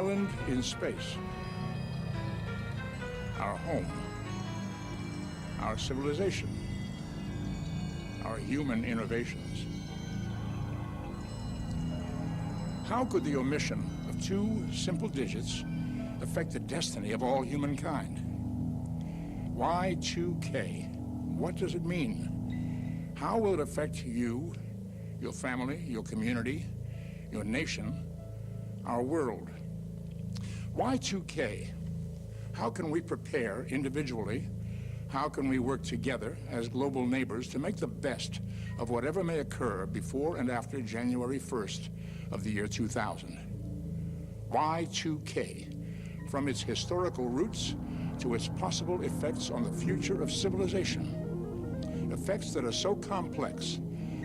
island in space, our home, our civilization, our human innovations. How could the omission of two simple digits affect the destiny of all humankind? Y2k, what does it mean? How will it affect you, your family, your community, your nation, our world? Y2k, how can we prepare individually? How can we work together as global neighbors to make the best of whatever may occur before and after January 1st of the year 2000? Y2k, from its historical roots to its possible effects on the future of civilization. Effects that are so complex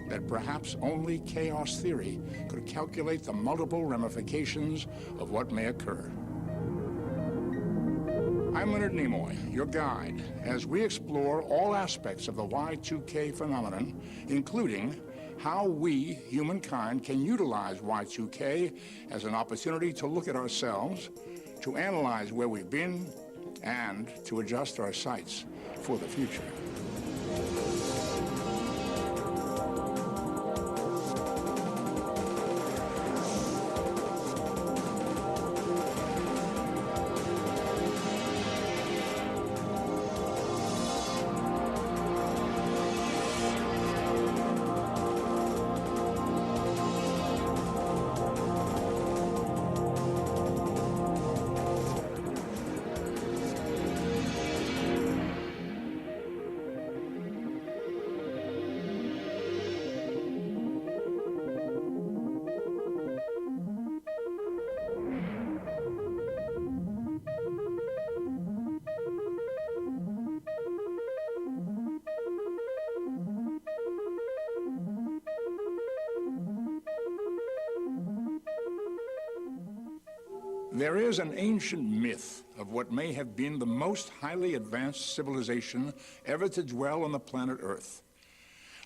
that perhaps only chaos theory could calculate the multiple ramifications of what may occur. I'm Leonard Nimoy, your guide, as we explore all aspects of the Y2k phenomenon, including how we, humankind, can utilize Y2k as an opportunity to look at ourselves, to analyze where we've been, and to adjust our sights for the future. There is an ancient myth of what may have been the most highly advanced civilization ever to dwell on the planet Earth.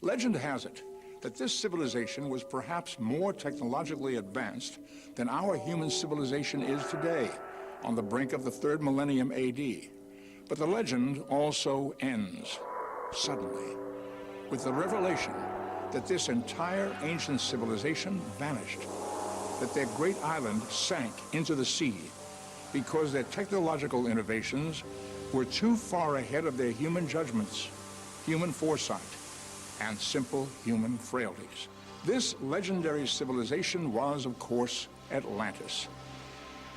Legend has it that this civilization was perhaps more technologically advanced than our human civilization is today, on the brink of the 3rd millennium AD. But the legend also ends, suddenly, with the revelation that this entire ancient civilization vanished, that their great island sank into the sea because their technological innovations were too far ahead of their human judgments, human foresight, and simple human frailties. This legendary civilization was, of course, Atlantis.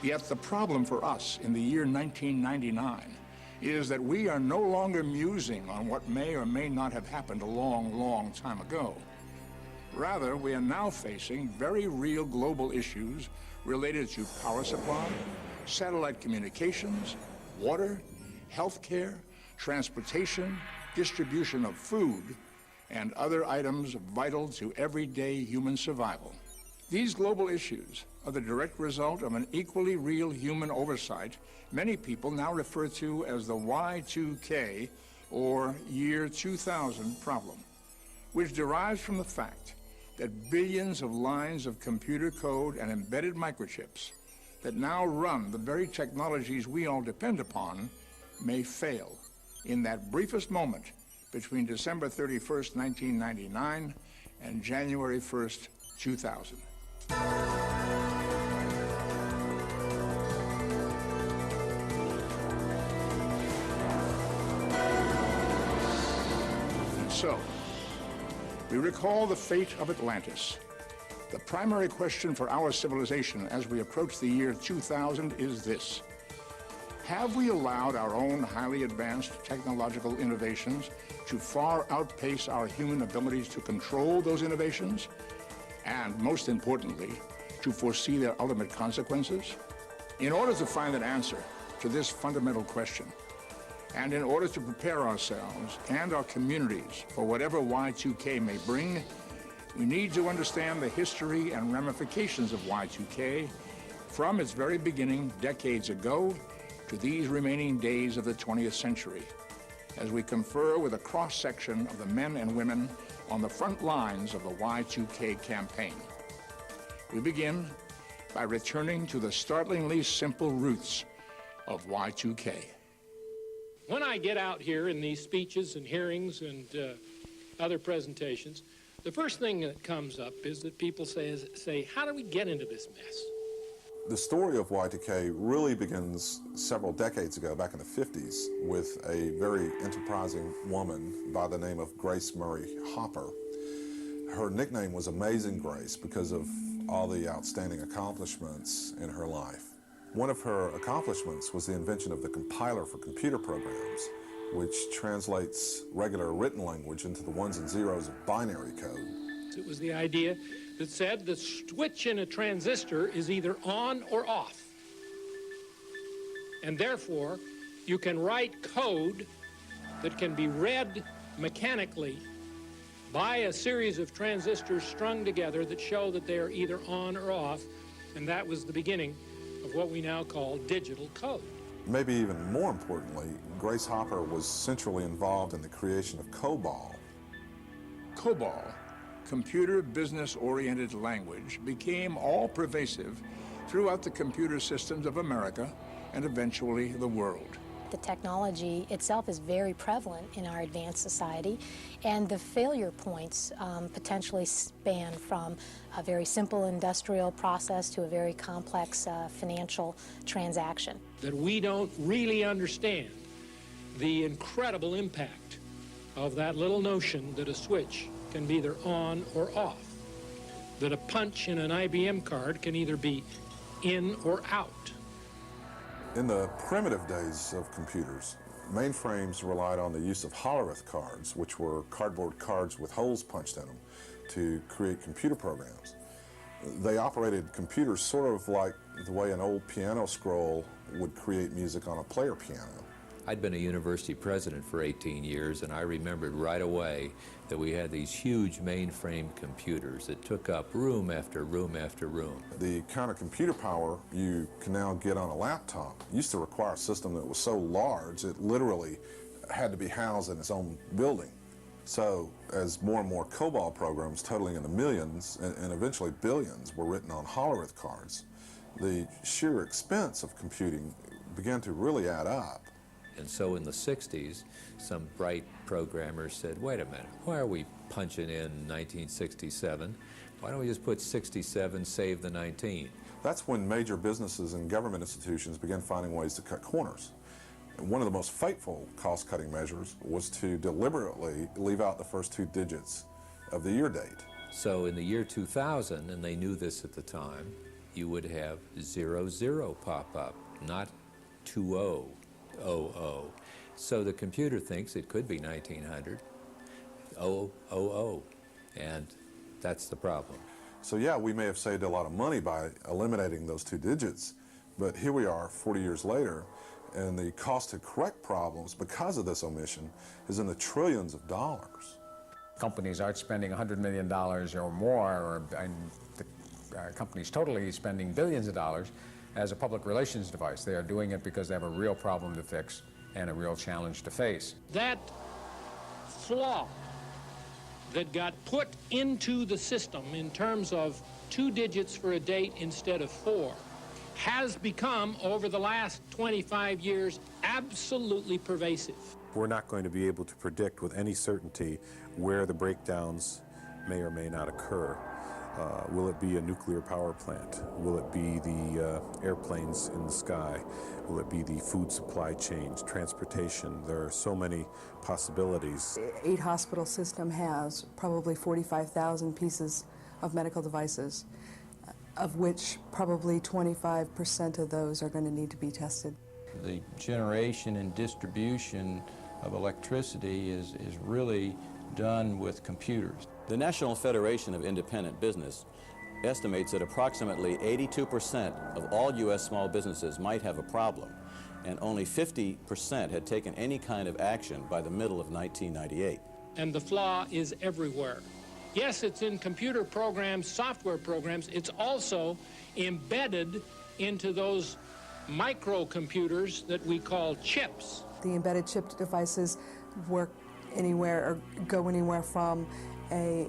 Yet the problem for us in the year 1999 is that we are no longer musing on what may or may not have happened a long, long time ago. Rather, we are now facing very real global issues related to power supply, satellite communications, water, healthcare, transportation, distribution of food, and other items vital to everyday human survival. These global issues are the direct result of an equally real human oversight many people now refer to as the Y2k, or year 2000 problem, which derives from the fact that billions of lines of computer code and embedded microchips that now run the very technologies we all depend upon may fail in that briefest moment between December 31st, 1999 and January 1st, 2000. And so, we recall the fate of Atlantis. The primary question for our civilization as we approach the year 2000 is this: have we allowed our own highly advanced technological innovations to far outpace our human abilities to control those innovations, and most importantly, to foresee their ultimate consequences? In order to find an answer to this fundamental question, and in order to prepare ourselves and our communities for whatever Y2k may bring, we need to understand the history and ramifications of Y2k from its very beginning decades ago to these remaining days of the 20th century, as we confer with a cross-section of the men and women on the front lines of the Y2k campaign. We begin by returning to the startlingly simple roots of Y2K. When I get out here in these speeches and hearings and other presentations, the first thing that comes up is that people say, how do we get into this mess? The story of Y2K really begins several decades ago, back in the 50s, with a very enterprising woman by the name of Grace Murray Hopper. Her nickname was Amazing Grace because of all the outstanding accomplishments in her life. One of her accomplishments was the invention of the compiler for computer programs, which translates regular written language into the ones and zeros of binary code. It was the idea that said the switch in a transistor is either on or off. And therefore, you can write code that can be read mechanically by a series of transistors strung together that show that they are either on or off, and that was the beginning of what we now call digital code. Maybe even more importantly, Grace Hopper was centrally involved in the creation of COBOL. COBOL, computer business-oriented language, became all-pervasive throughout the computer systems of America and eventually the world. The technology itself is very prevalent in our advanced society, and the failure points potentially span from a very simple industrial process to a very complex financial transaction. That we don't really understand the incredible impact of that little notion that a switch can be either on or off, that a punch in an IBM card can either be in or out. In the primitive days of computers, mainframes relied on the use of hollerith cards, which were cardboard cards with holes punched in them, to create computer programs. They operated computers sort of like the way an old piano scroll would create music on a player piano. I'd been a university president for 18 years, and I remembered right away that we had these huge mainframe computers that took up room after room after room. The kind of computer power you can now get on a laptop used to require a system that was so large it literally had to be housed in its own building. So as more and more COBOL programs totaling in the millions and eventually billions were written on hollerith cards, the sheer expense of computing began to really add up. And so in the 60s, some bright programmers said, wait a minute, why are we punching in 1967? Why don't we just put 67, save the 19? That's when major businesses and government institutions began finding ways to cut corners. And one of the most fateful cost-cutting measures was to deliberately leave out the first two digits of the year date. So in the year 2000, and they knew this at the time, you would have 00 pop up, not 2000. So the computer thinks it could be 1900, 000, and that's the problem. So yeah, we may have saved a lot of money by eliminating those two digits, but here we are 40 years later, and the cost to correct problems because of this omission is in the trillions of dollars. Companies aren't spending $100 million or more, and the companies totally spending billions of dollars as a public relations device. They are doing it because they have a real problem to fix and a real challenge to face. That flaw that got put into the system in terms of 2 digits for a date instead of 4 has become, over the last 25 years, absolutely pervasive. We're not going to be able to predict with any certainty where the breakdowns may or may not occur. Will it be a nuclear power plant? Will it be the airplanes in the sky? Will it be the food supply chains, transportation? There are so many possibilities. 8 hospital system has probably 45,000 pieces of medical devices, of which probably 25% of those are going to need to be tested. The generation and distribution of electricity is really done with computers. The National Federation of Independent Business estimates that approximately 82% of all U.S. small businesses might have a problem, and only 50% had taken any kind of action by the middle of 1998. And the flaw is everywhere. Yes, it's in computer programs, software programs. It's also embedded into those microcomputers that we call chips. The embedded chip devices work anywhere or go anywhere from a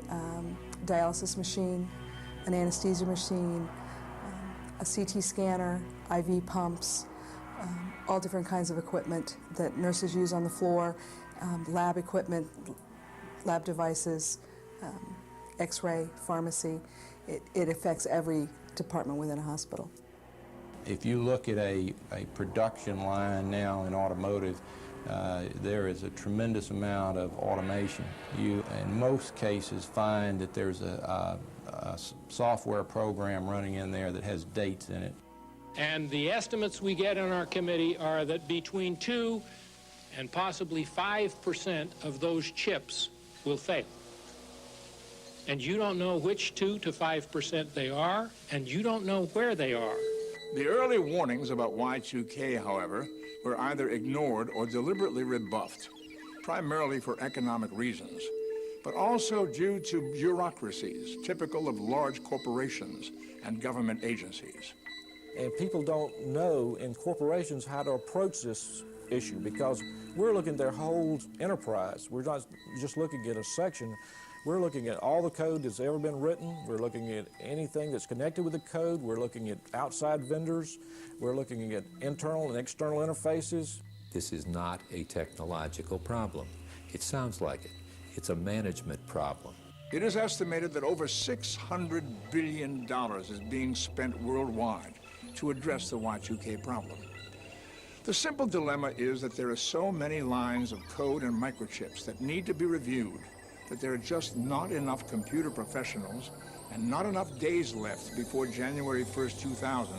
dialysis machine, an anesthesia machine, a CT scanner, IV pumps, all different kinds of equipment that nurses use on the floor, lab equipment, lab devices, X-ray, pharmacy. It affects every department within a hospital. If you look at a production line now in automotive, there is a tremendous amount of automation. You, in most cases, find that there's a software program running in there that has dates in it. And the estimates we get on our committee are that between 2 and possibly 5% of those chips will fail. And you don't know which 2 to 5% they are, and you don't know where they are. The early warnings about Y2K, however, were either ignored or deliberately rebuffed, primarily for economic reasons, but also due to bureaucracies typical of large corporations and government agencies. And people don't know in corporations how to approach this issue because we're looking at their whole enterprise. We're not just looking at a section. We're looking at all the code that's ever been written. We're looking at anything that's connected with the code. We're looking at outside vendors. We're looking at internal and external interfaces. This is not a technological problem. It sounds like it. It's a management problem. It is estimated that over $600 billion is being spent worldwide to address the Y2K problem. The simple dilemma is that there are so many lines of code and microchips that need to be reviewed that there are just not enough computer professionals and not enough days left before January 1st, 2000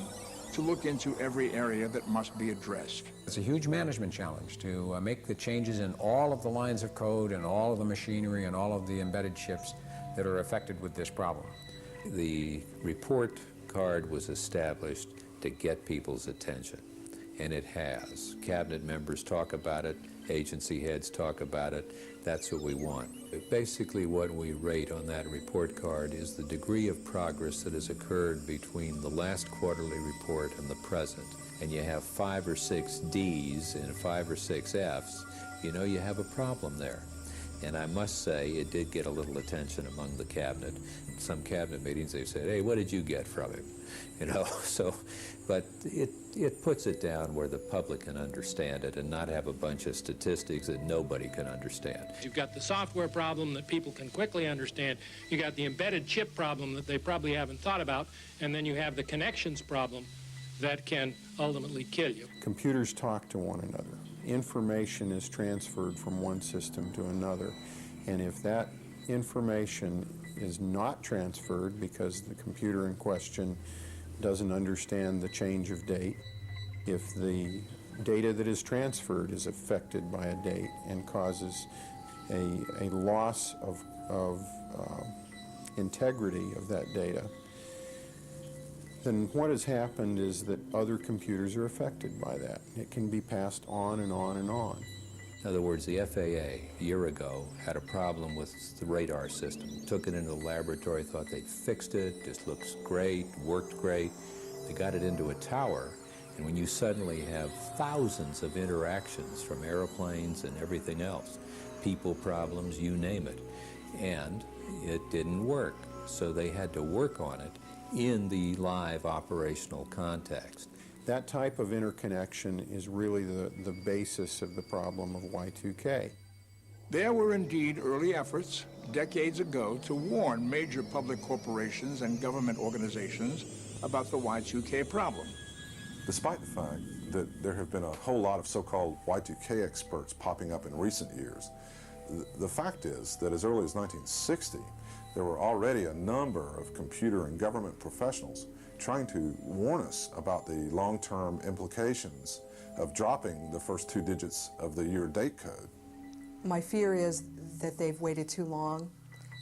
to look into every area that must be addressed. It's a huge management challenge to make the changes in all of the lines of code and all of the machinery and all of the embedded chips that are affected with this problem. The report card was established to get people's attention, and it has. Cabinet members talk about it, agency heads talk about it. That's what we want. Basically, what we rate on that report card is the degree of progress that has occurred between the last quarterly report and the present. And you have 5 or 6 Ds and 5 or 6 Fs, you know you have a problem there. And I must say, it did get a little attention among the cabinet. In some cabinet meetings, they said, hey, what did you get from him? You know, so, but it puts it down where the public can understand it and not have a bunch of statistics that nobody can understand. You've got the software problem that people can quickly understand. You got the embedded chip problem that they probably haven't thought about. And then you have the connections problem that can ultimately kill you. Computers talk to one another. Information is transferred from one system to another. And if that information is not transferred because the computer in question doesn't understand the change of date, if the data that is transferred is affected by a date and causes a loss of integrity of that data, then what has happened is that other computers are affected by that. It can be passed on and on and on. In other words, the FAA, a year ago, had a problem with the radar system. Took it into the laboratory, thought they'd fixed it, just looks great, worked great. They got it into a tower, and when you suddenly have thousands of interactions from airplanes and everything else, people problems, you name it, and it didn't work. So they had to work on it in the live operational context. That type of interconnection is really the basis of the problem of Y2K. There were indeed early efforts, decades ago, to warn major public corporations and government organizations about the Y2K problem. Despite the fact that there have been a whole lot of so-called Y2K experts popping up in recent years, the fact is that as early as 1960, there were already a number of computer and government professionals trying to warn us about the long-term implications of dropping the first 2 digits of the year date code. My fear is that they've waited too long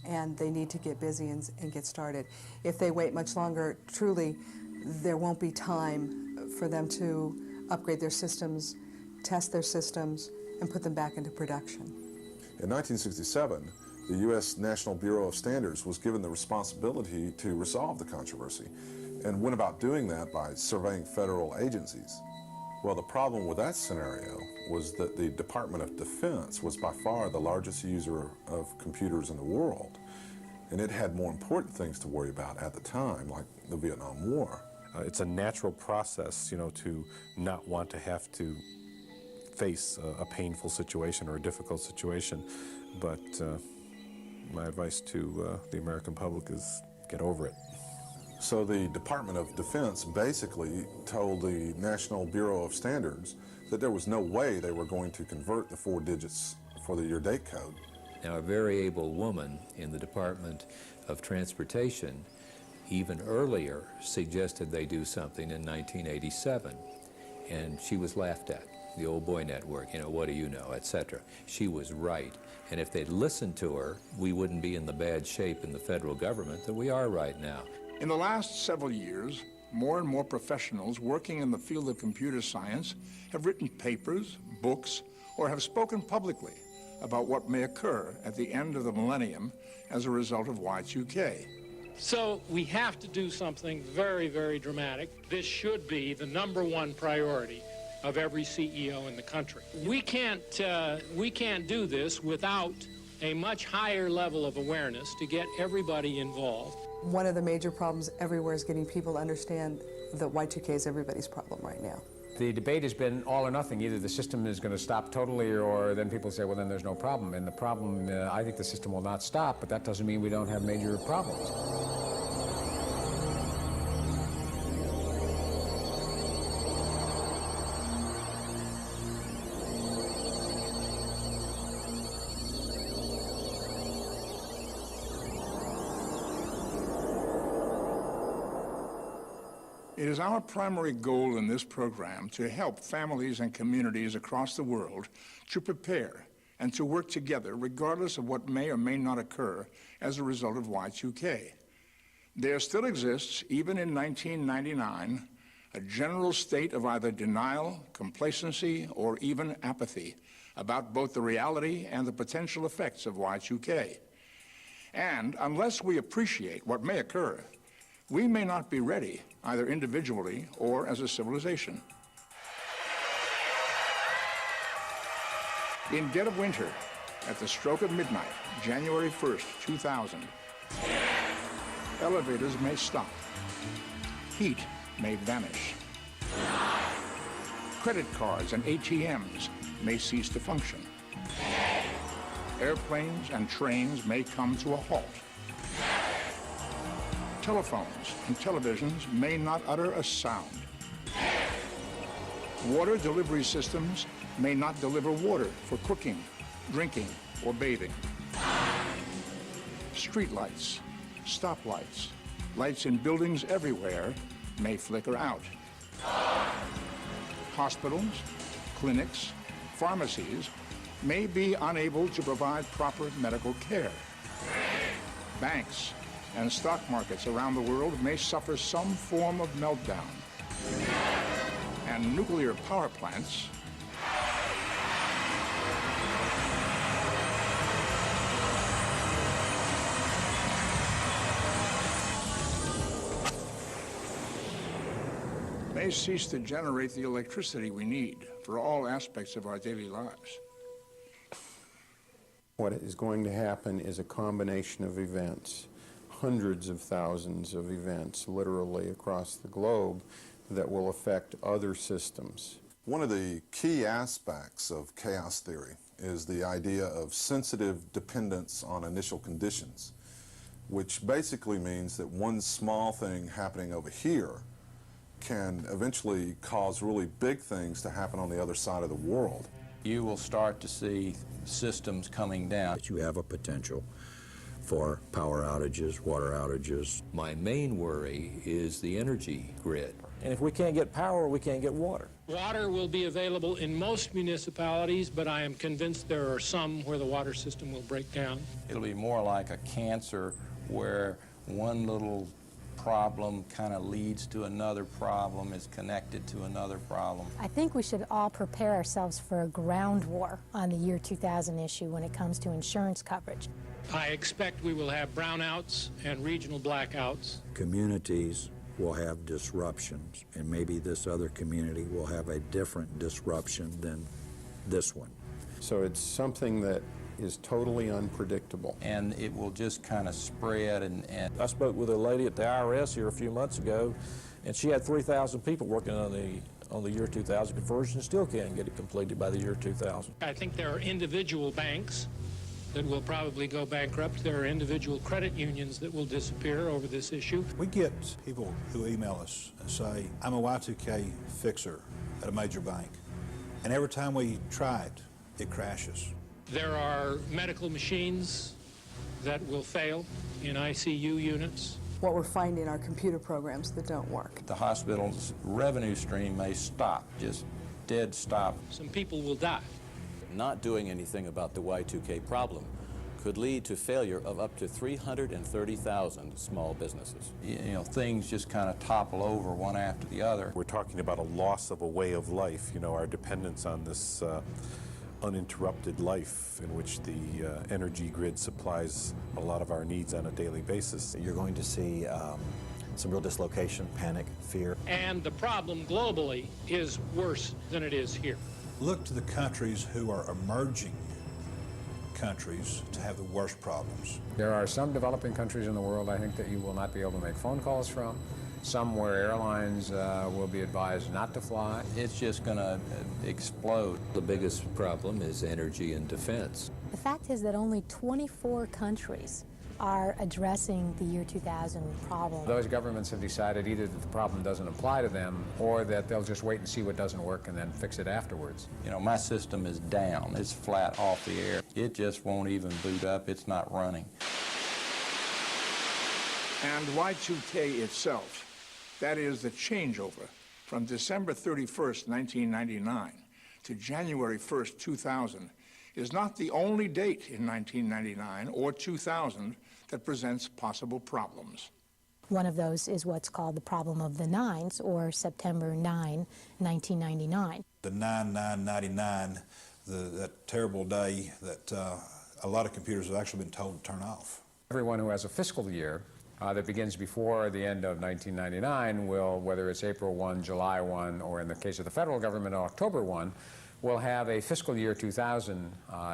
and they need to get busy and get started. If they wait much longer, truly, there won't be time for them to upgrade their systems, test their systems, and put them back into production. In 1967, the U.S. National Bureau of Standards was given the responsibility to resolve the controversy and went about doing that by surveying federal agencies. Well, the problem with that scenario was that the Department of Defense was by far the largest user of computers in the world, and it had more important things to worry about at the time, like the Vietnam War. It's a natural process, you know, to not want to have to face a painful situation or a difficult situation. But my advice to the American public is get over it. So the Department of Defense basically told the National Bureau of Standards that there was no way they were going to convert the 4 digits for your date code. Now, a very able woman in the Department of Transportation even earlier suggested they do something in 1987, and she was laughed at. The old boy network, you know, what do you know, etc. She was right, and if they'd listened to her, we wouldn't be in the bad shape in the federal government that we are right now. In the last several years, more and more professionals working in the field of computer science have written papers, books, or have spoken publicly about what may occur at the end of the millennium as a result of Y2k. So we have to do something very, very dramatic. This should be the #1 priority of every CEO in the country. We can't do this without a much higher level of awareness to get everybody involved. One of the major problems everywhere is getting people to understand that Y2k is everybody's problem right now. The debate has been all or nothing. Either the system is going to stop totally, or then people say, well, then there's no problem. And the problem, I think the system will not stop, but that doesn't mean we don't have major problems. It is our primary goal in this program to help families and communities across the world to prepare and to work together regardless of what may or may not occur as a result of Y2k. There still exists, even in 1999, a general state of either denial, complacency, or even apathy about both the reality and the potential effects of Y2k. And unless we appreciate what may occur, we may not be ready, either individually or as a civilization. In dead of winter, at the stroke of midnight, January 1st, 2000, elevators may stop. Heat may vanish. Credit cards and ATMs may cease to function. Airplanes and trains may come to a halt. Telephones and televisions may not utter a sound. Water delivery systems may not deliver water for cooking, drinking, or bathing. Streetlights, stoplights, lights in buildings everywhere may flicker out. Hospitals, clinics, pharmacies may be unable to provide proper medical care. Banks and stock markets around the world may suffer some form of meltdown. And nuclear power plants may cease to generate the electricity we need for all aspects of our daily lives. What is going to happen is a combination of events, hundreds of thousands of events, literally across the globe, that will affect other systems. One of the key aspects of chaos theory is the idea of sensitive dependence on initial conditions, which basically means that one small thing happening over here can eventually cause really big things to happen on the other side of the world. You will start to see systems coming down. That you have a potential for power outages, water outages. My main worry is the energy grid. And if we can't get power, we can't get water. Water will be available in most municipalities, but I am convinced there are some where the water system will break down. It'll be more like a cancer where one little problem kind of leads to another problem, is connected to another problem. I think we should all prepare ourselves for a ground war on the year 2000 issue when it comes to insurance coverage. I expect we will have brownouts and regional blackouts. Communities will have disruptions, and maybe this other community will have a different disruption than this one. So it's something that is totally unpredictable. And it will just kind of spread and I spoke with a lady at the IRS here a few months ago, And she had 3,000 people working on the year 2000 conversion and still can't get it completed by the year 2000. I think there are individual banks that will probably go bankrupt. There are individual credit unions that will disappear over this issue. We get people who email us and say, I'm a Y2k fixer at a major bank. And every time we try it, it crashes. There are medical machines that will fail in ICU units. What we're finding are computer programs that don't work. The hospital's revenue stream may stop, just dead stop. Some people will die. Not doing anything about the Y2K problem could lead to failure of up to 330,000 small businesses. You know, things just kind of topple over one after the other. We're talking about a loss of a way of life, you know, our dependence on this uninterrupted life in which the energy grid supplies a lot of our needs on a daily basis. You're going to see some real dislocation, panic, fear. And the problem globally is worse than it is here. Look to the countries who are emerging countries to have the worst problems. There are some developing countries in the world, I think, that you will not be able to make phone calls from. Some where airlines will be advised not to fly. It's just going to explode. The biggest problem is energy and defense. The fact is that only 24 countries are addressing the year 2000 problem. Those governments have decided either that the problem doesn't apply to them or that they'll just wait and see what doesn't work and then fix it afterwards. You know, my system is down. It's flat off the air. It just won't even boot up. It's not running. And Y2K itself, that is the changeover from December 31st, 1999 to January 1st, 2000, is not the only date in 1999 or 2000 that presents possible problems. One of those is what's called the problem of the nines, or September 9, 1999. The 9/9/99, that terrible day that a lot of computers have actually been told to turn off. Everyone who has a fiscal year that begins before the end of 1999 will, whether it's April 1, July 1, or in the case of the federal government, October 1, will have a fiscal year 2000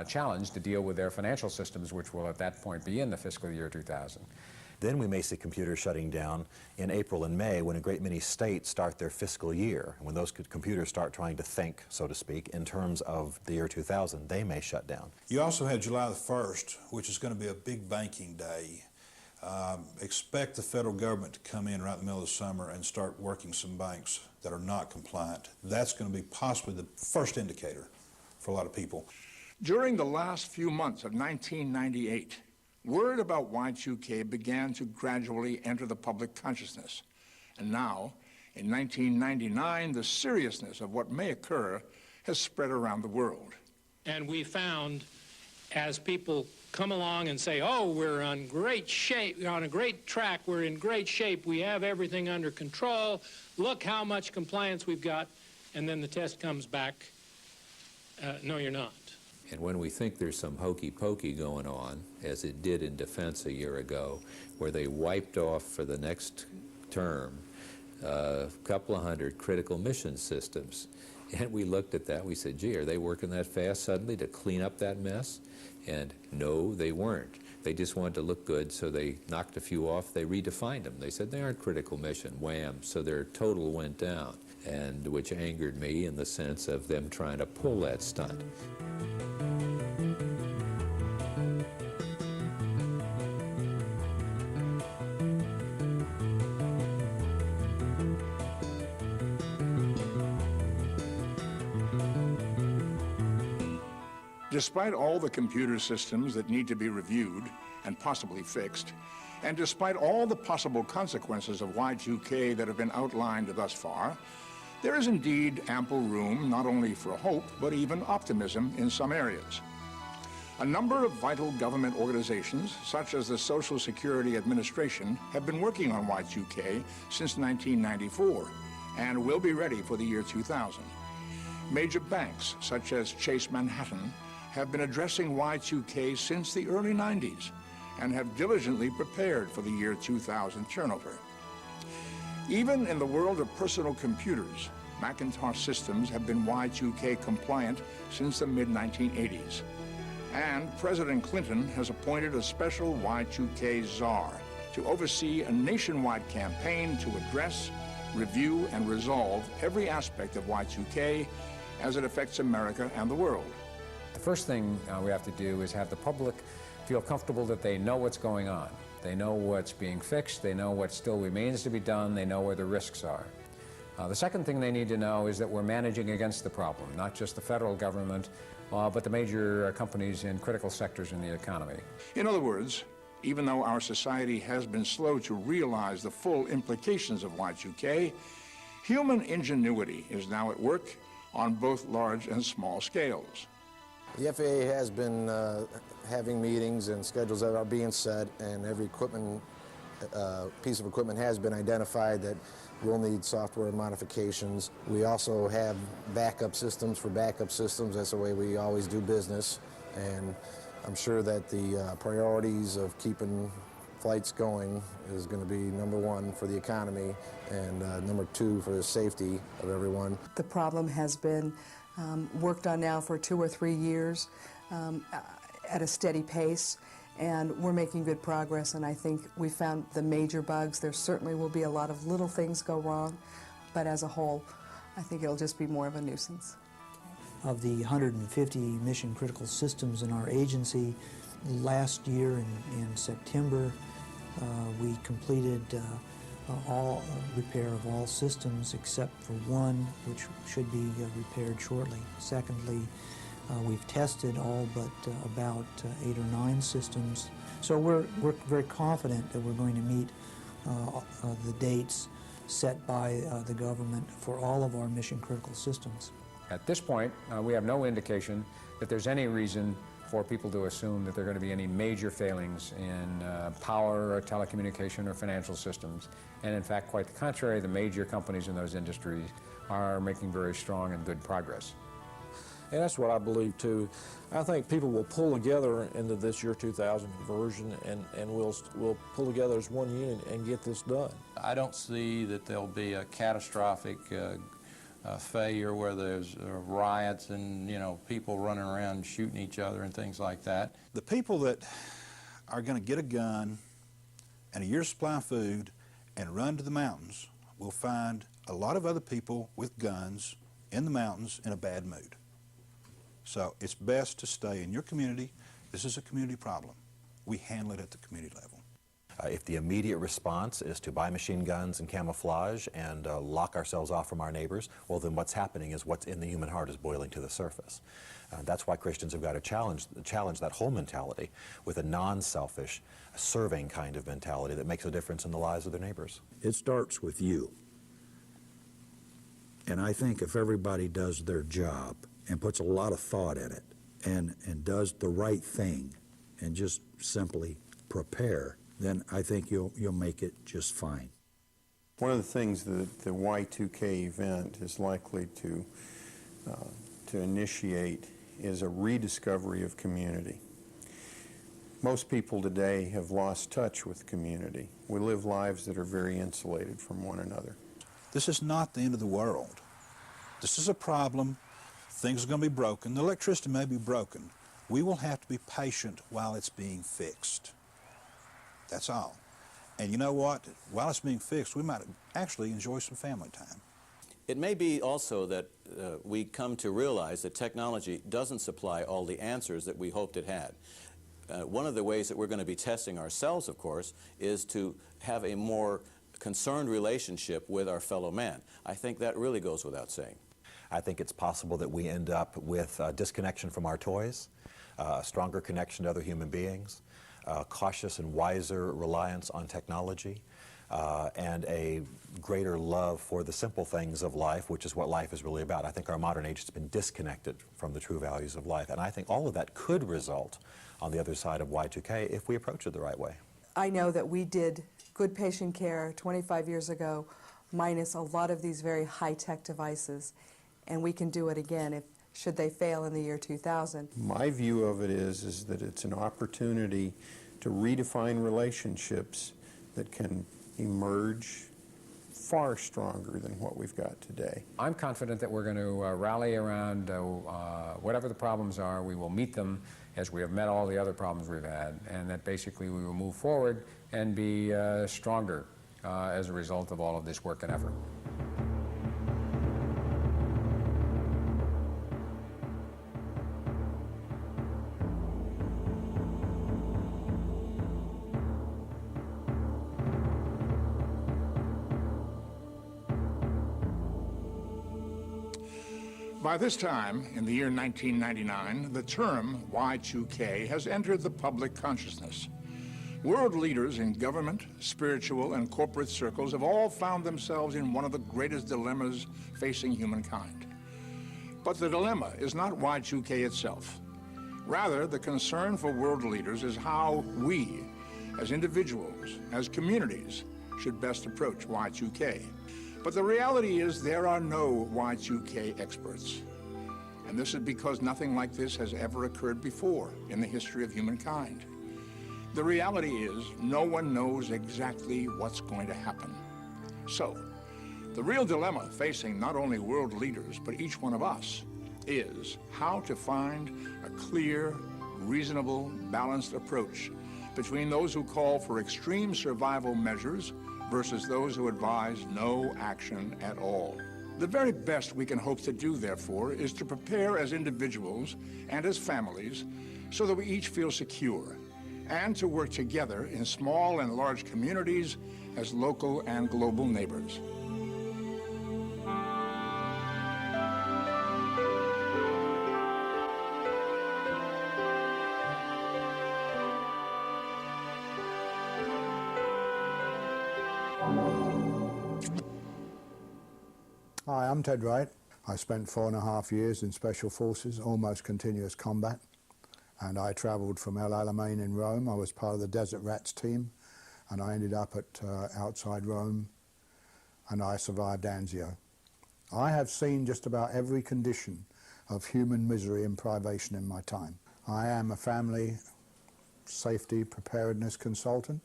challenge to deal with their financial systems, which will at that point be in the fiscal year 2000. Then we may see computers shutting down in April and May when a great many states start their fiscal year. When those computers start trying to think, so to speak, in terms of the year 2000, they may shut down. You also have July the 1st, which is going to be a big banking day. Expect the federal government to come in right in the middle of the summer and start working some banks that are not compliant. That's going to be possibly the first indicator for a lot of people. During the last few months of 1998, word about Y2K began to gradually enter the public consciousness. And now, in 1999, the seriousness of what may occur has spread around the world. And we found, as people come along and say, oh, we're on great shape, we're on a great track, we're in great shape, we have everything under control, look how much compliance we've got, and then the test comes back, no, you're not. And when we think there's some hokey pokey going on, as it did in defense a year ago, where they wiped off for the next term a couple of hundred critical mission systems, and we looked at that, we said, gee, are they working that fast suddenly to clean up that mess? And no, they weren't. They just wanted to look good, so they knocked a few off. They redefined them. They said they aren't critical mission, wham, so their total went down, and which angered me in the sense of them trying to pull that stunt. Despite all the computer systems that need to be reviewed and possibly fixed, and despite all the possible consequences of Y2K that have been outlined thus far, there is indeed ample room not only for hope, but even optimism in some areas. A number of vital government organizations, such as the Social Security Administration, have been working on Y2K since 1994 and will be ready for the year 2000. Major banks, such as Chase Manhattan, have been addressing Y2K since the early 90s and have diligently prepared for the year 2000 turnover. Even in the world of personal computers, Macintosh systems have been Y2K compliant since the mid-1980s. And President Clinton has appointed a special Y2K czar to oversee a nationwide campaign to address, review, and resolve every aspect of Y2K as it affects America and the world. The first thing we have to do is have the public feel comfortable that they know what's going on. They know what's being fixed, they know what still remains to be done, they know where the risks are. The second thing they need to know is that we're managing against the problem, not just the federal government, but the major companies in critical sectors in the economy. In other words, even though our society has been slow to realize the full implications of Y2K, human ingenuity is now at work on both large and small scales. The FAA has been having meetings and schedules that are being set, and every piece of equipment has been identified that will need software modifications. We also have backup systems for backup systems. That's the way we always do business, and I'm sure that the priorities of keeping flights going is going to be number one for the economy, and number two for the safety of everyone. The problem has been worked on now for 2 or 3 years at a steady pace, and we're making good progress, and I think we found the major bugs. There certainly will be a lot of little things go wrong, but as a whole, I think it'll just be more of a nuisance. Of the 150 mission-critical systems in our agency, last year in September, we completed all repair of all systems except for one, which should be repaired shortly. Secondly, we've tested all but about 8 or 9 systems. So we're very confident that we're going to meet the dates set by the government for all of our mission-critical systems. At this point, we have no indication that there's any reason for people to assume that there are going to be any major failings in power or telecommunication or financial systems. And in fact, quite the contrary, the major companies in those industries are making very strong and good progress. And that's what I believe too. I think people will pull together into this year 2000 conversion, and we'll pull together as one unit and get this done. I don't see that there'll be a catastrophic failure where there's riots and, you know, people running around shooting each other and things like that. The people that are going to get a gun and a year's supply of food and run to the mountains will find a lot of other people with guns in the mountains in a bad mood. So it's best to stay in your community. This is a community problem. We handle it at the community level. If the immediate response is to buy machine guns and camouflage and lock ourselves off from our neighbors, well, then what's happening is what's in the human heart is boiling to the surface. That's why Christians have got to challenge that whole mentality with a non-selfish, serving kind of mentality that makes a difference in the lives of their neighbors. It starts with you. And I think if everybody does their job and puts a lot of thought in it and does the right thing and just simply prepare, then I think you'll make it just fine. One of the things that the Y2K event is likely to initiate is a rediscovery of community. Most people today have lost touch with community. We live lives that are very insulated from one another. This is not the end of the world. This is a problem. Things are going to be broken. The electricity may be broken. We will have to be patient while it's being fixed. That's all. And you know what? While it's being fixed, we might actually enjoy some family time. It may be also that we come to realize that technology doesn't supply all the answers that we hoped it had. One of the ways that we're going to be testing ourselves, of course, is to have a more concerned relationship with our fellow man. I think that really goes without saying. I think it's possible that we end up with disconnection from our toys, a stronger connection to other human beings, cautious and wiser reliance on technology, and a greater love for the simple things of life, which is what life is really about. I think our modern age has been disconnected from the true values of life, and I think all of that could result on the other side of Y2K if we approach it the right way. I know that we did good patient care 25 years ago, minus a lot of these very high-tech devices, and we can do it again should they fail in the year 2000. My view of it is that it's an opportunity to redefine relationships that can emerge far stronger than what we've got today. I'm confident that we're going to rally around whatever the problems are. We will meet them as we have met all the other problems we've had, and that basically we will move forward and be stronger as a result of all of this work and effort. By this time, in the year 1999, the term Y2k has entered the public consciousness. World leaders in government, spiritual, and corporate circles have all found themselves in one of the greatest dilemmas facing humankind. But the dilemma is not Y2k itself. Rather, the concern for world leaders is how we, as individuals, as communities, should best approach Y2k. But the reality is there are no Y2k experts. And this is because nothing like this has ever occurred before in the history of humankind. The reality is no one knows exactly what's going to happen. So, the real dilemma facing not only world leaders, but each one of us, is how to find a clear, reasonable, balanced approach between those who call for extreme survival measures versus those who advise no action at all. The very best we can hope to do, therefore, is to prepare as individuals and as families so that we each feel secure, and to work together in small and large communities as local and global neighbors. Hi, I'm Ted Wright. I spent 4.5 years in Special Forces, almost continuous combat, and I travelled from El Alamein in Rome. I was part of the Desert Rats team, and I ended up at outside Rome, and I survived Anzio. I have seen just about every condition of human misery and privation in my time. I am a family safety preparedness consultant.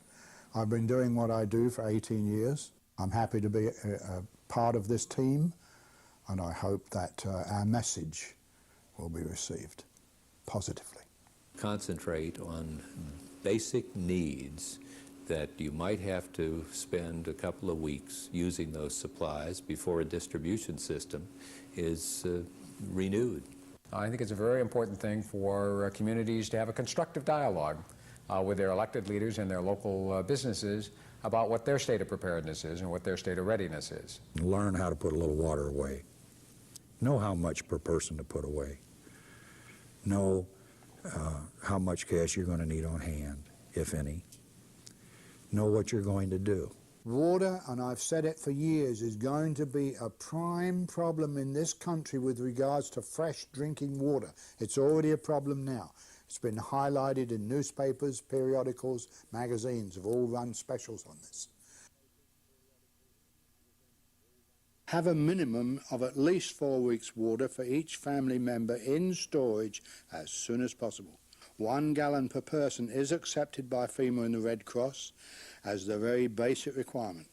I've been doing what I do for 18 years. I'm happy to be a part of this team, and I hope that our message will be received positively. Concentrate on basic needs that you might have to spend a couple of weeks using those supplies before a distribution system is renewed. I think it's a very important thing for communities to have a constructive dialogue with their elected leaders and their local businesses about what their state of preparedness is and what their state of readiness is. Learn how to put a little water away. Know how much per person to put away. Know how much cash you're going to need on hand, if any. Know what you're going to do. Water, and I've said it for years, is going to be a prime problem in this country with regards to fresh drinking water. It's already a problem now. It's been highlighted in newspapers, periodicals, magazines have all run specials on this. Have a minimum of at least 4 weeks' water for each family member in storage as soon as possible. 1 gallon per person is accepted by FEMA and the Red Cross as the very basic requirement.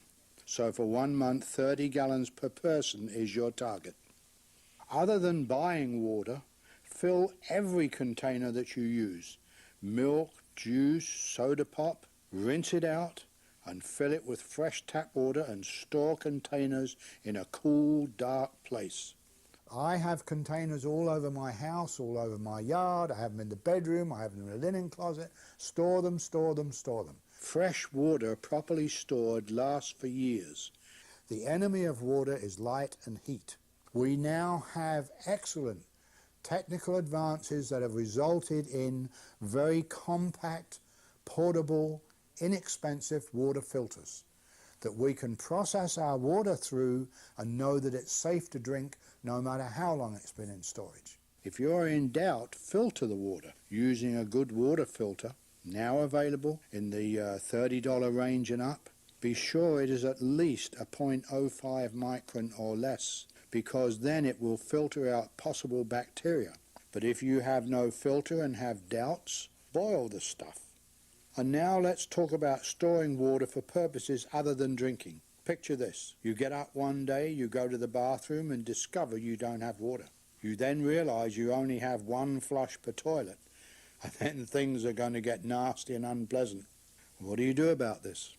So for 1 month, 30 gallons per person is your target. Other than buying water, fill every container that you use. Milk, juice, soda pop, rinse it out and fill it with fresh tap water and store containers in a cool, dark place. I have containers all over my house, all over my yard. I have them in the bedroom, I have them in the linen closet. Store them, store them, store them. Fresh water properly stored lasts for years. The enemy of water is light and heat. We now have excellent technical advances that have resulted in very compact, portable, inexpensive water filters that we can process our water through and know that it's safe to drink no matter how long it's been in storage. If you're in doubt, filter the water using a good water filter, now available in the $30 range and up. Be sure it is at least a 0.05 micron or less, because then it will filter out possible bacteria. But if you have no filter and have doubts, boil the stuff. And now let's talk about storing water for purposes other than drinking. Picture this. You get up one day, you go to the bathroom and discover you don't have water. You then realize you only have 1 flush per toilet, and then things are going to get nasty and unpleasant. What do you do about this?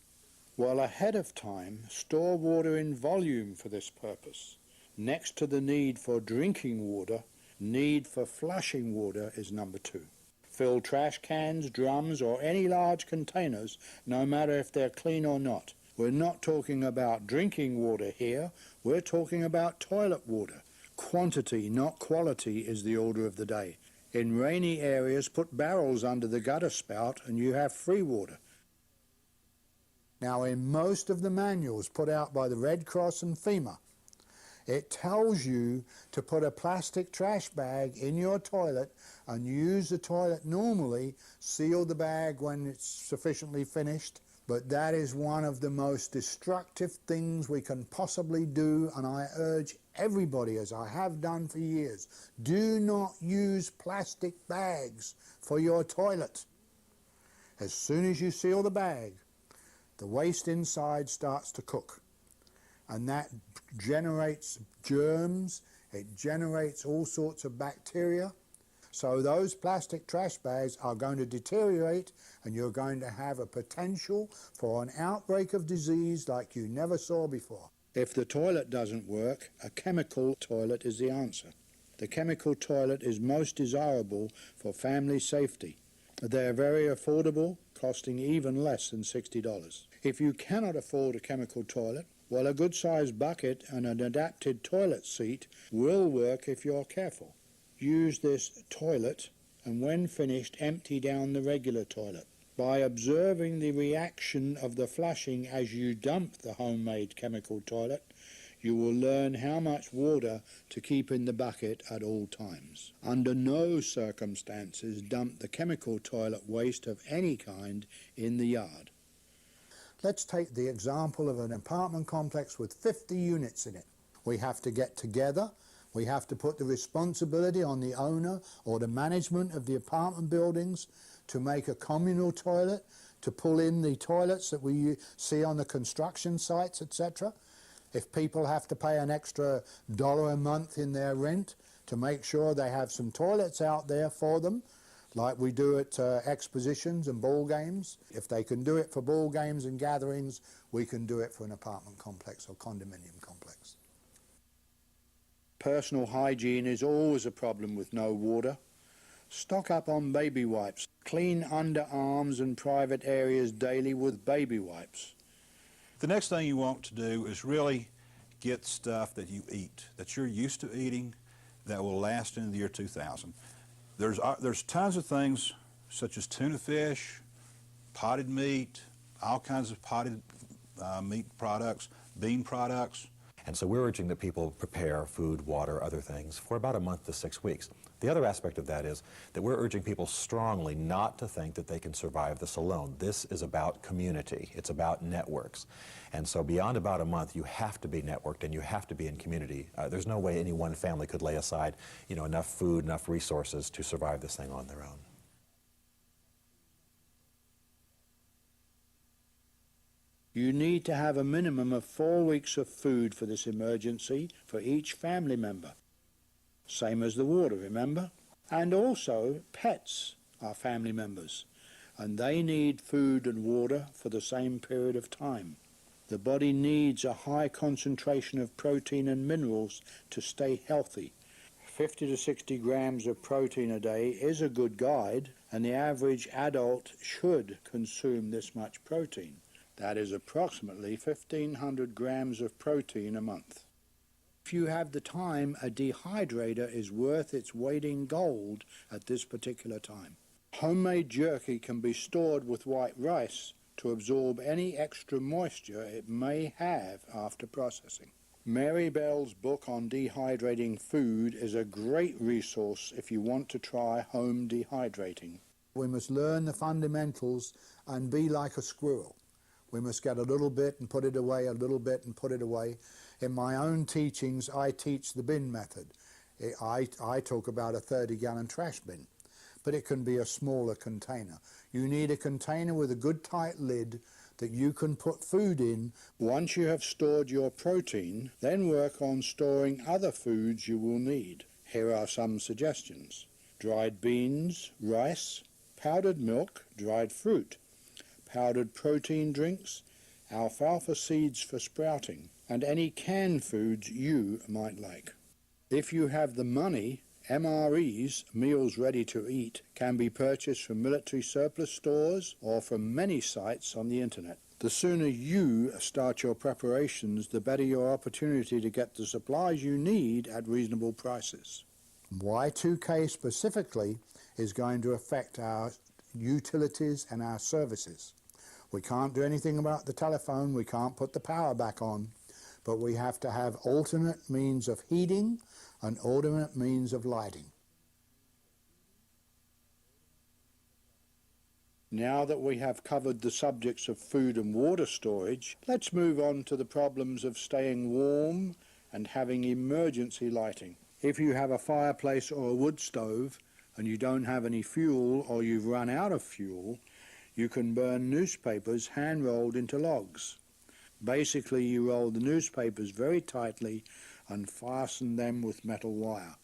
Well, ahead of time, store water in volume for this purpose. Next to the need for drinking water, need for flushing water is number 2. Fill trash cans, drums, or any large containers, no matter if they're clean or not. We're not talking about drinking water here, we're talking about toilet water, Quantity, not quality, is the order of the day. In rainy areas, put barrels under the gutter spout and you have free water. Now, in most of the manuals put out by the Red Cross and FEMA, it tells you to put a plastic trash bag in your toilet and use the toilet normally, seal the bag when it's sufficiently finished. But that is one of the most destructive things we can possibly do, and I urge everybody, as I have done for years, do not use plastic bags for your toilet. As soon as you seal the bag, the waste inside starts to cook, and that generates germs, it generates all sorts of bacteria. So those plastic trash bags are going to deteriorate, and you're going to have a potential for an outbreak of disease like you never saw before. If the toilet doesn't work, a chemical toilet is the answer. The chemical toilet is most desirable for family safety. They're very affordable, costing even less than $60. If you cannot afford a chemical toilet, well, a good-sized bucket and an adapted toilet seat will work if you're careful. Use this toilet, and when finished, empty down the regular toilet. By observing the reaction of the flushing as you dump the homemade chemical toilet, you will learn how much water to keep in the bucket at all times. Under no circumstances dump the chemical toilet waste of any kind in the yard. Let's take the example of an apartment complex with 50 units in it. We have to get together. We have to put the responsibility on the owner or the management of the apartment buildings to make a communal toilet, to pull in the toilets that we see on the construction sites, etc. If people have to pay an extra $1 a month in their rent to make sure they have some toilets out there for them, like we do at expositions and ball games. If they can do it for ball games and gatherings, we can do it for an apartment complex or condominium complex. Personal hygiene is always a problem with no water. Stock up on baby wipes. Clean underarms and private areas daily with baby wipes. The next thing you want to do is really get stuff that you eat, that you're used to eating, that will last into the year 2000. There's tons of things such as tuna fish, potted meat, all kinds of potted meat products, bean products. And so we're urging that people prepare food, water, other things for about a month to 6 weeks. The other aspect of that is that we're urging people strongly not to think that they can survive this alone. This is about community. It's about networks. And so beyond about a month, you have to be networked and you have to be in community. There's no way any one family could lay aside, enough food, enough resources to survive this thing on their own. You need to have a minimum of 4 weeks of food for this emergency for each family member. Same as the water, remember? And also, pets are family members, and they need food and water for the same period of time. The body needs a high concentration of protein and minerals to stay healthy. 50 to 60 grams of protein a day is a good guide, and the average adult should consume this much protein. That is approximately 1,500 grams of protein a month. If you have the time, a dehydrator is worth its weight in gold at this particular time. Homemade jerky can be stored with white rice to absorb any extra moisture it may have after processing. Mary Bell's book on dehydrating food is a great resource if you want to try home dehydrating. We must learn the fundamentals and be like a squirrel. We must get a little bit and put it away, a little bit and put it away. In my own teachings, I teach the bin method. I talk about a 30-gallon trash bin, but it can be a smaller container. You need a container with a good tight lid that you can put food in. Once you have stored your protein, then work on storing other foods you will need. Here are some suggestions: dried beans, rice, powdered milk, dried fruit, powdered protein drinks, alfalfa seeds for sprouting, and any canned foods you might like. If you have the money, MREs, meals ready to eat, can be purchased from military surplus stores or from many sites on the internet. The sooner you start your preparations, the better your opportunity to get the supplies you need at reasonable prices. Y2k specifically is going to affect our utilities and our services. We can't do anything about the telephone, we can't put the power back on, but we have to have alternate means of heating and alternate means of lighting. Now that we have covered the subjects of food and water storage, let's move on to the problems of staying warm and having emergency lighting. If you have a fireplace or a wood stove and you don't have any fuel or you've run out of fuel, you can burn newspapers hand-rolled into logs. Basically, you roll the newspapers very tightly and fasten them with metal wire.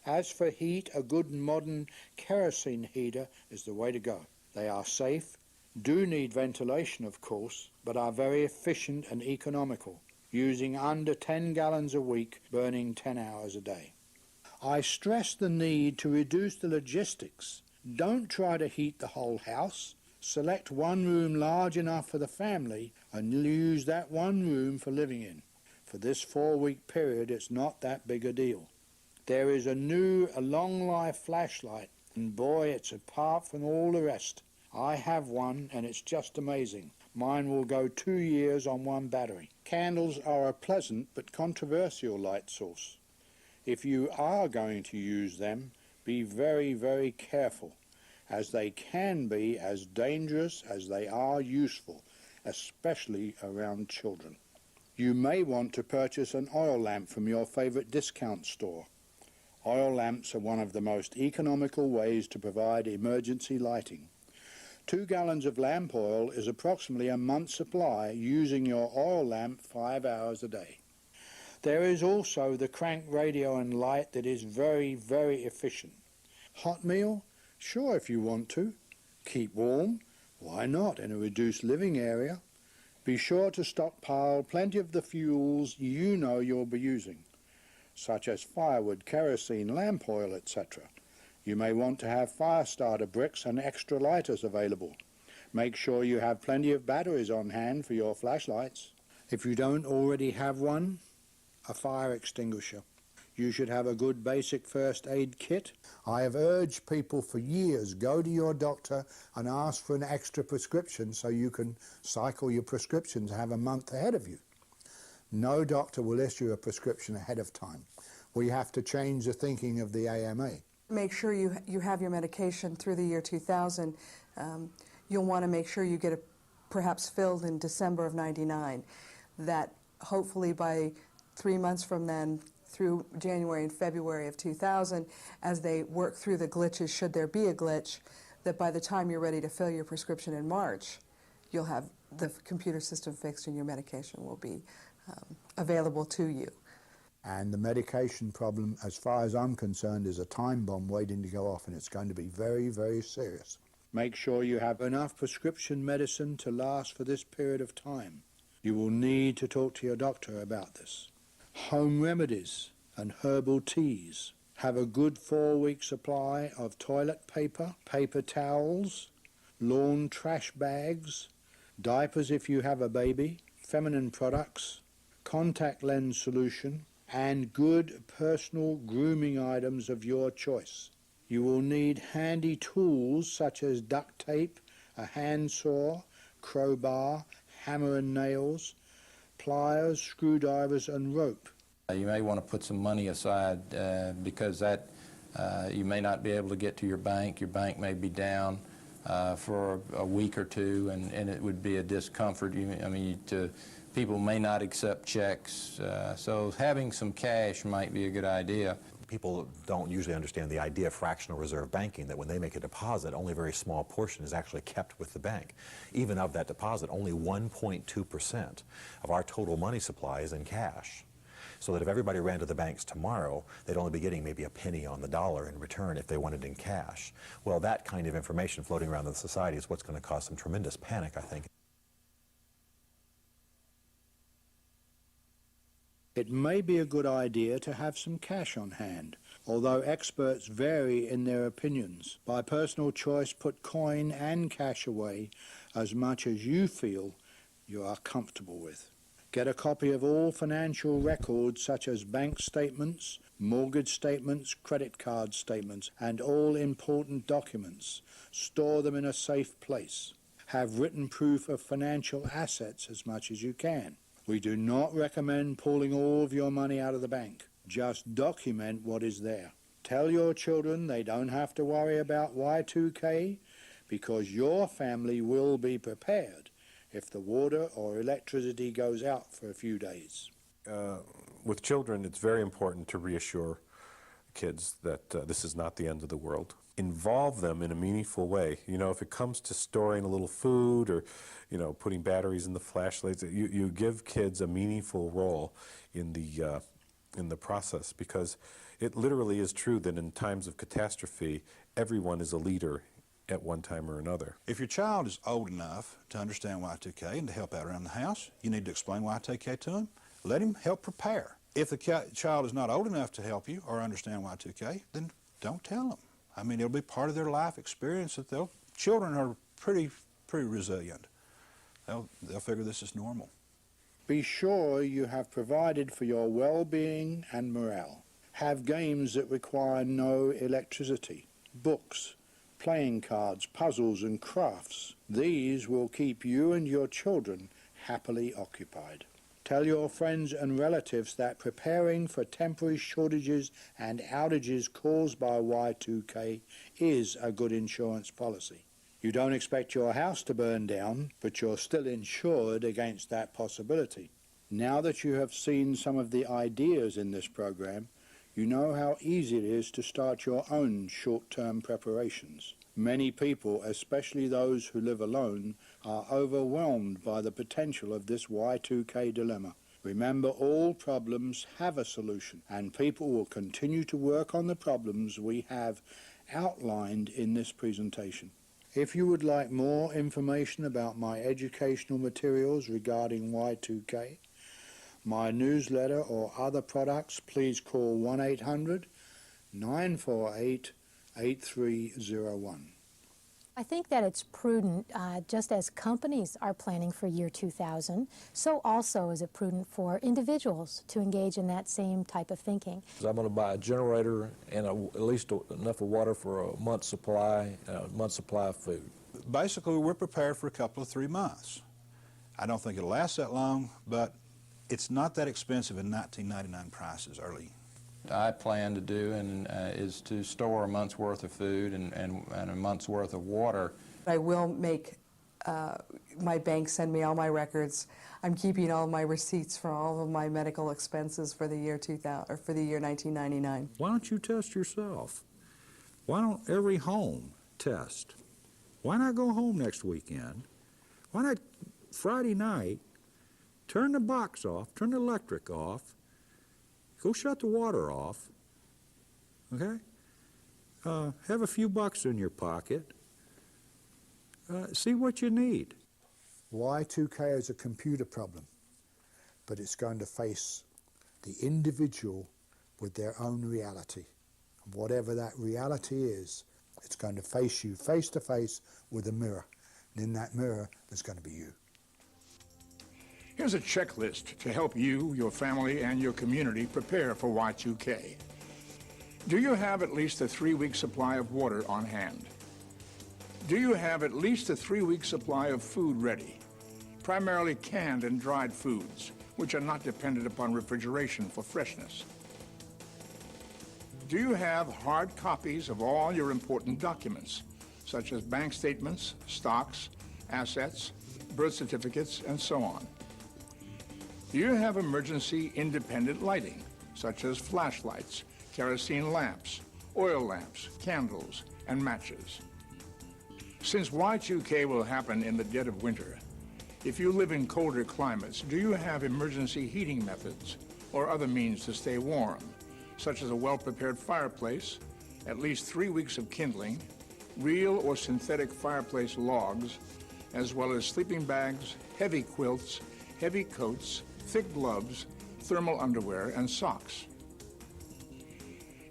As for heat, a good modern kerosene heater is the way to go. They are safe, do need ventilation of course, but are very efficient and economical, using under 10 gallons a week, burning 10 hours a day. I stress the need to reduce the logistics. Don't try to heat the whole house. Select one room large enough for the family and use that one room for living in. For this 4-week period, it's not that big a deal. There is a new long-life flashlight, and boy, it's apart from all the rest. I have one, and it's just amazing. Mine will go 2 years on one battery. Candles are a pleasant but controversial light source. If you are going to use them, be very, very careful, as they can be as dangerous as they are useful, especially around children. You may want to purchase an oil lamp from your favorite discount store. Oil lamps are one of the most economical ways to provide emergency lighting. 2 gallons of lamp oil is approximately a month's supply using your oil lamp 5 hours a day. There is also the crank radio and light that is very, very efficient. Hot meal? Sure, if you want to. Keep warm? Why not in a reduced living area? Be sure to stockpile plenty of the fuels you know you'll be using, such as firewood, kerosene, lamp oil, etc. You may want to have fire starter bricks and extra lighters available. Make sure you have plenty of batteries on hand for your flashlights. If you don't already have one, a fire extinguisher. You should have a good basic first aid kit. I have urged people for years, go to your doctor and ask for an extra prescription so you can cycle your prescriptions and have a month ahead of you. No doctor will issue a prescription ahead of time. We have to change the thinking of the AMA. Make sure you have your medication through the year 2000. You'll want to make sure you get it perhaps filled in December of '99. That hopefully by 3 months from then, through January and February of 2000, as they work through the glitches, should there be a glitch, that by the time you're ready to fill your prescription in March, you'll have the computer system fixed and your medication will be available to you. And the medication problem, as far as I'm concerned, is a time bomb waiting to go off, and it's going to be very, very serious. Make sure you have enough prescription medicine to last for this period of time. You will need to talk to your doctor about this. Home remedies and herbal teas. Have a good 4-week supply of toilet paper, paper towels, lawn trash bags, diapers if you have a baby, feminine products, contact lens solution, and good personal grooming items of your choice. You will need handy tools such as duct tape, a handsaw, crowbar, hammer and nails, pliers, screwdrivers and rope. You may want to put some money aside because that you may not be able to get to your bank. Your bank may be down for a week or two, and it would be a discomfort. People may not accept checks, so having some cash might be a good idea. People don't usually understand the idea of fractional reserve banking, that when they make a deposit, only a very small portion is actually kept with the bank. Even of that deposit, only 1.2% of our total money supply is in cash. So that if everybody ran to the banks tomorrow, they'd only be getting maybe a penny on the dollar in return if they wanted in cash. Well, that kind of information floating around in society is what's going to cause some tremendous panic, I think. It may be a good idea to have some cash on hand, although experts vary in their opinions. By personal choice, put coin and cash away as much as you feel you are comfortable with. Get a copy of all financial records such as bank statements, mortgage statements, credit card statements, and all important documents. Store them in a safe place. Have written proof of financial assets as much as you can. We do not recommend pulling all of your money out of the bank. Just document what is there. Tell your children they don't have to worry about Y2K because your family will be prepared if the water or electricity goes out for a few days. With children, it's very important to reassure kids that this is not the end of the world. Involve them in a meaningful way. You know, if it comes to storing a little food or, you know, putting batteries in the flashlights, you give kids a meaningful role in the process, because it literally is true that in times of catastrophe, everyone is a leader at one time or another. If your child is old enough to understand Y2K and to help out around the house, you need to explain Y2K to him. Let him help prepare. If the child is not old enough to help you or understand Y2K, then don't tell them. I mean, it'll be part of their life experience that children are pretty resilient. They'll figure this is normal. Be sure you have provided for your well-being and morale. Have games that require no electricity, books, playing cards, puzzles and crafts. These will keep you and your children happily occupied. Tell your friends and relatives that preparing for temporary shortages and outages caused by Y2K is a good insurance policy. You don't expect your house to burn down, but you're still insured against that possibility. Now that you have seen some of the ideas in this program, you know how easy it is to start your own short-term preparations. Many people, especially those who live alone, are overwhelmed by the potential of this Y2K dilemma. Remember, all problems have a solution, and people will continue to work on the problems we have outlined in this presentation. If you would like more information about my educational materials regarding Y2K, my newsletter or other products, please call 1-800-948-8301. I think that it's prudent, just as companies are planning for year 2000, so also is it prudent for individuals to engage in that same type of thinking. I'm going to buy a generator and at least enough of water for a month's supply of food. Basically, we're prepared for a couple of 3 months. I don't think it'll last that long, but it's not that expensive in 1999 prices early. I plan to do is to store a month's worth of food and a month's worth of water. I will make my bank send me all my records. I'm keeping all my receipts for all of my medical expenses for the year 2000 or for the year 1999. Why don't you test yourself? Why don't every home test? Why not go home next weekend? Why not Friday night, turn the box off, turn the electric off, go shut the water off, okay? Have a few bucks in your pocket. See what you need. Y2K is a computer problem, but it's going to face the individual with their own reality. And whatever that reality is, it's going to face you face to face with a mirror. And in that mirror, there's going to be you. Here's a checklist to help you, your family, and your community prepare for Y2K. Do you have at least a 3-week supply of water on hand? Do you have at least a 3-week supply of food ready, primarily canned and dried foods, which are not dependent upon refrigeration for freshness? Do you have hard copies of all your important documents, such as bank statements, stocks, assets, birth certificates, and so on? Do you have emergency independent lighting, such as flashlights, kerosene lamps, oil lamps, candles, and matches? Since Y2K will happen in the dead of winter, if you live in colder climates, do you have emergency heating methods or other means to stay warm, such as a well-prepared fireplace, at least 3 weeks of kindling, real or synthetic fireplace logs, as well as sleeping bags, heavy quilts, heavy coats, thick gloves, thermal underwear, and socks?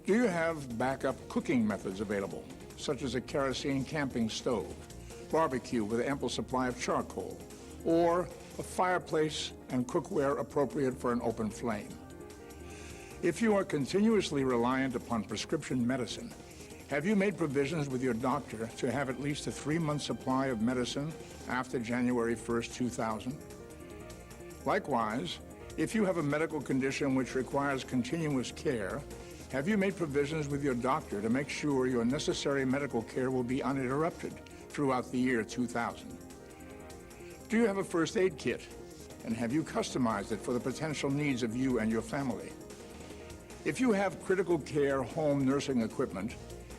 Do you have backup cooking methods available, such as a kerosene camping stove, barbecue with an ample supply of charcoal, or a fireplace, and cookware appropriate for an open flame. If you are continuously reliant upon prescription medicine, have you made provisions with your doctor to have at least a 3-month supply of medicine after January 1st, 2000? Likewise, if you have a medical condition which requires continuous care, have you made provisions with your doctor to make sure your necessary medical care will be uninterrupted throughout the year 2000? Do you have a first aid kit, and have you customized it for the potential needs of you and your family? If you have critical care home nursing equipment,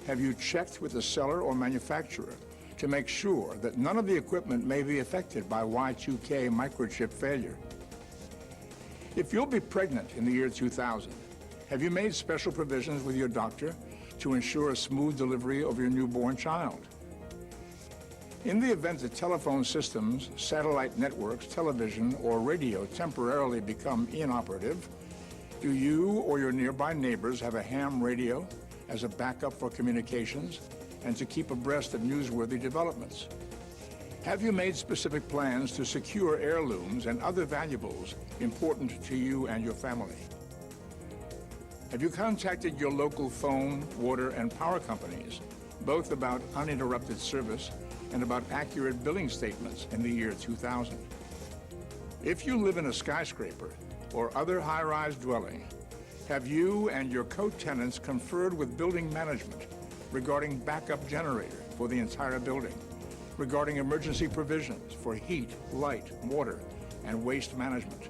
have you checked with the seller or manufacturer to make sure that none of the equipment may be affected by Y2k microchip failure? If you'll be pregnant in the year 2000, have you made special provisions with your doctor to ensure a smooth delivery of your newborn child? In the event that telephone systems, satellite networks, television, or radio temporarily become inoperative, do you or your nearby neighbors have a ham radio as a backup for communications and to keep abreast of newsworthy developments? Have you made specific plans to secure heirlooms and other valuables important to you and your family? Have you contacted your local phone, water, and power companies, both about uninterrupted service and about accurate billing statements in the year 2000? If you live in a skyscraper or other high-rise dwelling, have you and your co-tenants conferred with building management regarding backup generator for the entire building, regarding emergency provisions for heat, light, water, and waste management?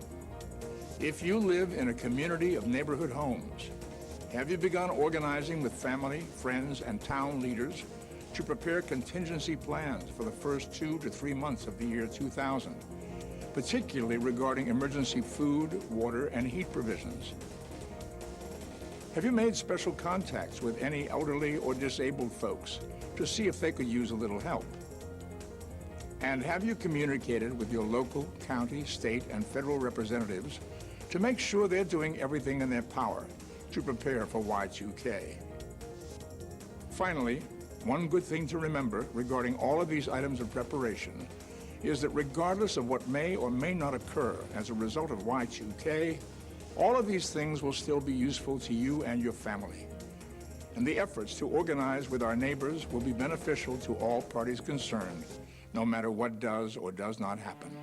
If you live in a community of neighborhood homes, have you begun organizing with family, friends, and town leaders to prepare contingency plans for the first 2 to 3 months of the year 2000, particularly regarding emergency food, water, and heat provisions? Have you made special contacts with any elderly or disabled folks to see if they could use a little help? And have you communicated with your local, county, state, and federal representatives to make sure they're doing everything in their power to prepare for Y2K? Finally, one good thing to remember regarding all of these items of preparation is that regardless of what may or may not occur as a result of Y2K, all of these things will still be useful to you and your family. And the efforts to organize with our neighbors will be beneficial to all parties concerned, no matter what does or does not happen.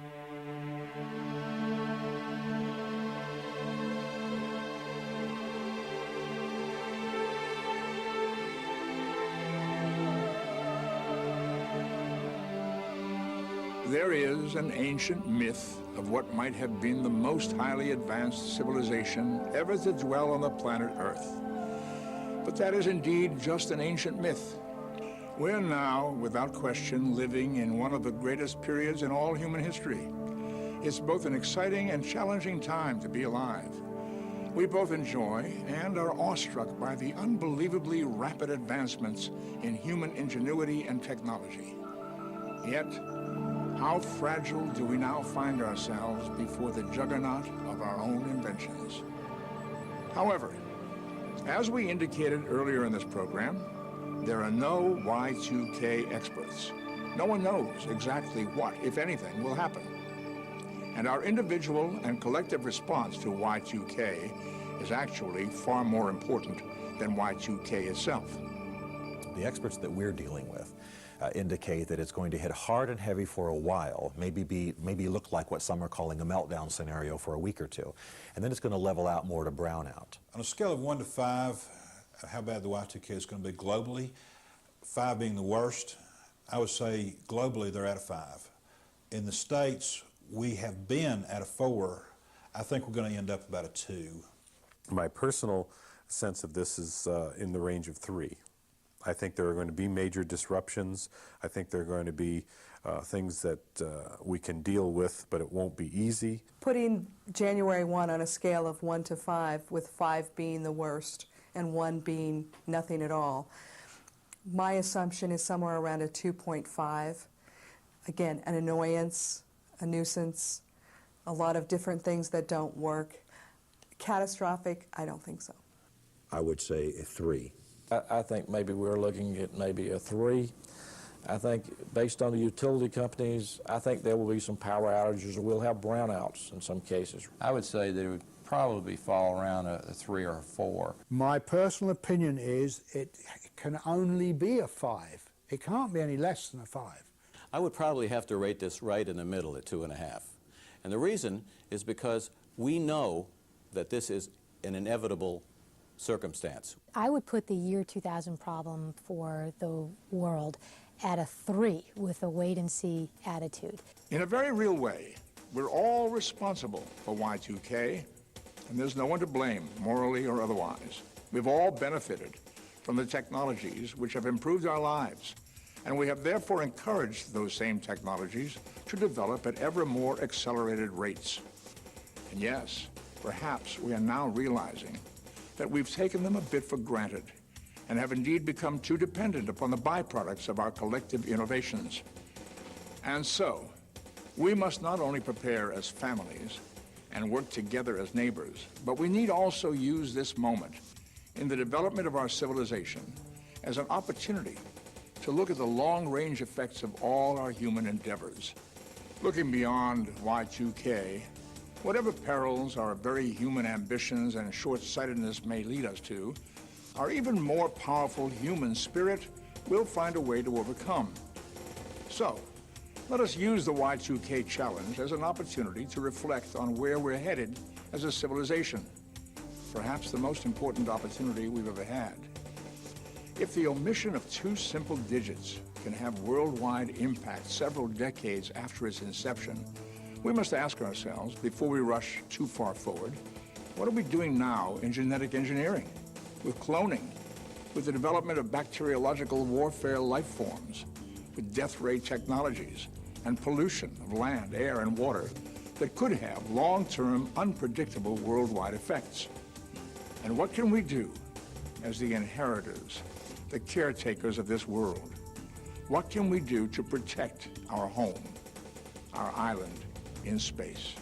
There is an ancient myth of what might have been the most highly advanced civilization ever to dwell on the planet Earth. But that is indeed just an ancient myth. We're now, without question, living in one of the greatest periods in all human history. It's both an exciting and challenging time to be alive. We both enjoy and are awestruck by the unbelievably rapid advancements in human ingenuity and technology. Yet, how fragile do we now find ourselves before the juggernaut of our own inventions? However, as we indicated earlier in this program, there are no Y2K experts. No one knows exactly what, if anything, will happen. And our individual and collective response to Y2K is actually far more important than Y2K itself. The experts that we're dealing with indicate that it's going to hit hard and heavy for a while, maybe look like what some are calling a meltdown scenario for a week or two, and then it's going to level out more to brownout. On a scale of 1 to 5, how bad the Y2K is going to be globally, 5 being the worst, I would say globally they're at a 5. In the States, we have been at a 4. I think we're going to end up about a 2. My personal sense of this is in the range of 3. I think there are going to be major disruptions. I think there are going to be things that we can deal with, but it won't be easy. Putting January 1 on a scale of 1 to 5, with 5 being the worst and 1 being nothing at all, my assumption is somewhere around a 2.5. Again, an annoyance, a nuisance, a lot of different things that don't work. Catastrophic, I don't think so. I would say a 3. I think maybe we're looking at maybe a 3. I think based on the utility companies, I think there will be some power outages, or we'll have brownouts in some cases. I would say that it would probably fall around a 3 or a 4. My personal opinion is it can only be a 5. It can't be any less than a 5. I would probably have to rate this right in the middle at 2.5. And the reason is because we know that this is an inevitable circumstance. I would put the year 2000 problem for the world at a 3 with a wait-and-see attitude. In a very real way, we're all responsible for Y2K, and there's no one to blame, morally or otherwise. We've all benefited from the technologies which have improved our lives, and we have therefore encouraged those same technologies to develop at ever more accelerated rates. And yes, perhaps we are now realizing that we've taken them a bit for granted and have indeed become too dependent upon the byproducts of our collective innovations. And so, we must not only prepare as families and work together as neighbors, but we need also use this moment in the development of our civilization as an opportunity to look at the long-range effects of all our human endeavors. Looking beyond Y2K, whatever perils our very human ambitions and short-sightedness may lead us to, our even more powerful human spirit will find a way to overcome. So, let us use the Y2K challenge as an opportunity to reflect on where we're headed as a civilization. Perhaps the most important opportunity we've ever had. If the omission of 2 simple digits can have worldwide impact several decades after its inception, we must ask ourselves, before we rush too far forward, what are we doing now in genetic engineering, with cloning, with the development of bacteriological warfare life forms, with death ray technologies, and pollution of land, air, and water that could have long-term, unpredictable worldwide effects? And what can we do as the inheritors, the caretakers of this world? What can we do to protect our home, our island in space?